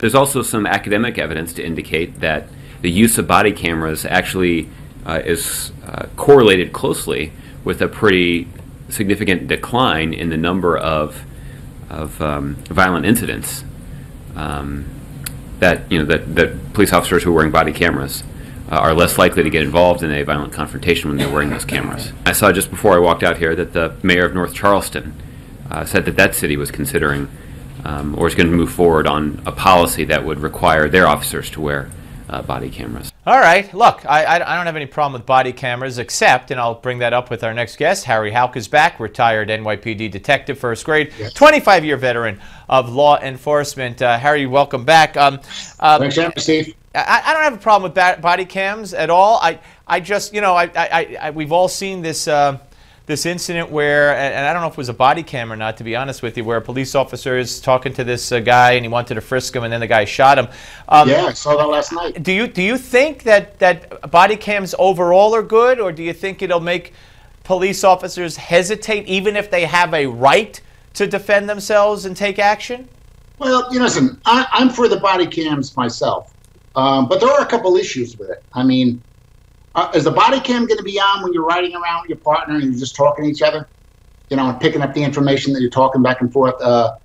There's also some academic evidence to indicate that the use of body cameras actually is correlated closely with a pretty significant decline in the number of violent incidents that police officers who are wearing body cameras are less likely to get involved in a violent confrontation when they're wearing those cameras. I saw just before I walked out here that the mayor of North Charleston said that that city was considering or is going to move forward on a policy that would require their officers to wear body cameras. All right. Look, I don't have any problem with body cameras, except, and I'll bring that up with our next guest, Harry Houck is back, retired NYPD detective, first grade, yes. 25-year veteran of law enforcement. Harry, welcome back. Thanks, Steve. I don't have a problem with body cams at all. I just, we've all seen this this incident where, and I don't know if it was a body cam or not, to be honest with you, where a police officer is talking to this guy and he wanted to frisk him and then the guy shot him. Yeah, I saw that last night. Do you think that body cams overall are good, or do you think it'll make police officers hesitate even if they have a right to defend themselves and take action? Well, listen, I'm for the body cams myself, but there are a couple issues with it. I mean, is the body cam going to be on when you're riding around with your partner and you're just talking to each other, and picking up the information that you're talking back and forth? Will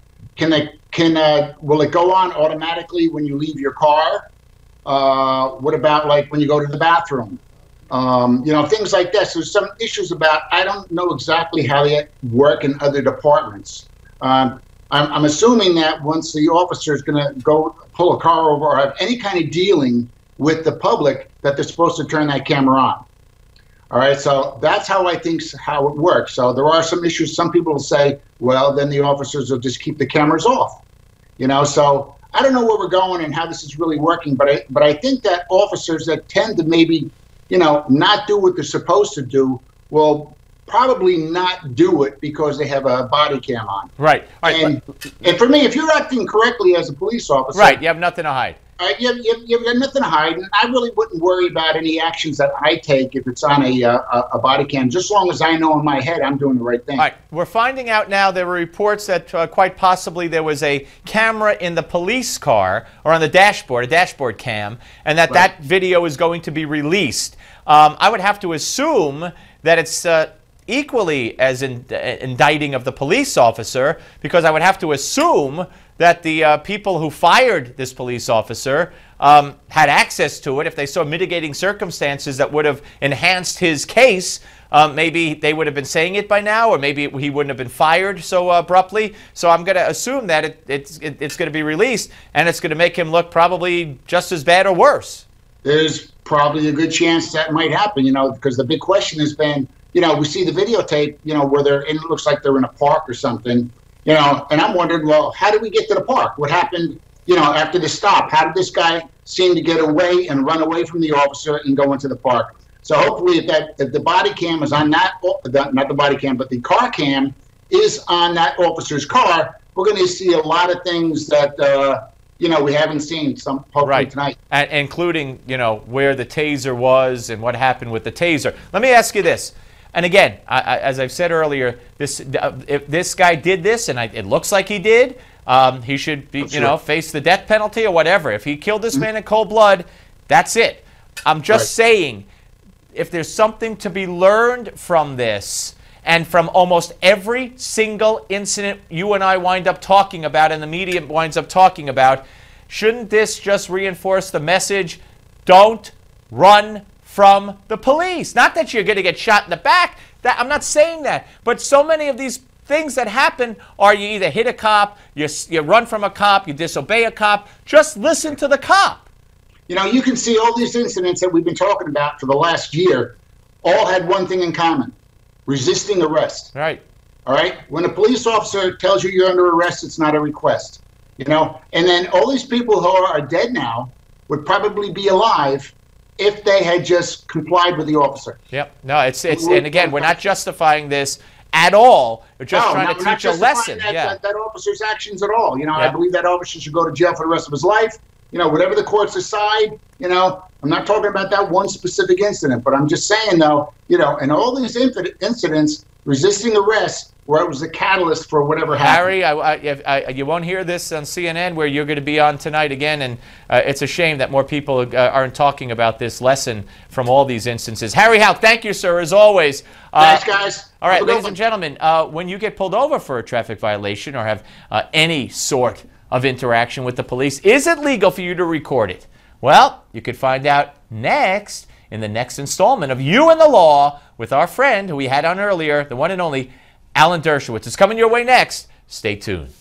it go on automatically when you leave your car? What about like when you go to the bathroom? Things like this. There's some issues about, I don't know exactly how they work in other departments. I'm assuming that once the officer is going to go pull a car over or have any kind of dealing with the public, that they're supposed to turn that camera on. All right, so that's how I think how it works. So there are some issues. Some people will say, well, then the officers will just keep the cameras off. So I don't know where we're going and how this is really working, but I think that officers that tend to maybe, not do what they're supposed to do will probably not do it because they have a body cam on. Right. And for me, if you're acting correctly as a police officer, right, you have nothing to hide. You've got nothing to hide, and I really wouldn't worry about any actions that I take if it's on a body cam, just as long as I know in my head I'm doing the right thing. All right, we're finding out now there were reports that quite possibly there was a camera in the police car or on the dashboard, a dashboard cam, and that video is going to be released. I would have to assume that it's equally as indicting of the police officer, because I would have to assume that the people who fired this police officer had access to it. If they saw mitigating circumstances that would have enhanced his case, maybe they would have been saying it by now, or maybe he wouldn't have been fired so abruptly. So I'm going to assume that it's going to be released, and it's going to make him look probably just as bad or worse. There's probably a good chance that might happen, because the big question has been, we see the videotape, where it looks like they're in a park or something. And I'm wondering, well, how did we get to the park? What happened, after the stop? How did this guy seem to get away and run away from the officer and go into the park? So hopefully if the body cam is on not the body cam, but the car cam is on that officer's car, we're going to see a lot of things that, we haven't seen hopefully tonight. And including, where the taser was and what happened with the taser. Let me ask you this. And again, as I've said earlier, if this guy did this, and it looks like he did, he should be, face the death penalty or whatever. If he killed this man in cold blood, that's it. I'm just saying, if there's something to be learned from this, and from almost every single incident you and I wind up talking about and the media winds up talking about, shouldn't this just reinforce the message, don't run from the police? Not that you're going to get shot in the back. I'm not saying that. But so many of these things that happen are you either hit a cop, you run from a cop, you disobey a cop. Just listen to the cop. You can see all these incidents that we've been talking about for the last year all had one thing in common: resisting arrest. Right. All right? When a police officer tells you you're under arrest, it's not a request. And then all these people who are dead now would probably be alive if they had just complied with the officer. Yep. No, and again, we're not justifying this at all. We're just trying to teach a lesson. That officer's actions at all. I believe that officer should go to jail for the rest of his life. Whatever the courts decide, I'm not talking about that one specific incident, but I'm just saying, though, in all these incidents, resisting arrest, where it was the catalyst for whatever happened. Harry, you won't hear this on CNN, where you're going to be on tonight again, and it's a shame that more people aren't talking about this lesson from all these instances. Harry Houck, thank you, sir, as always. Thanks, guys. All right, ladies and gentlemen, when you get pulled over for a traffic violation or have any sort of interaction with the police, is it legal for you to record it? Well, you could find out next in the next installment of You and the Law with our friend who we had on earlier, the one and only Alan Dershowitz. Is coming your way next. Stay tuned.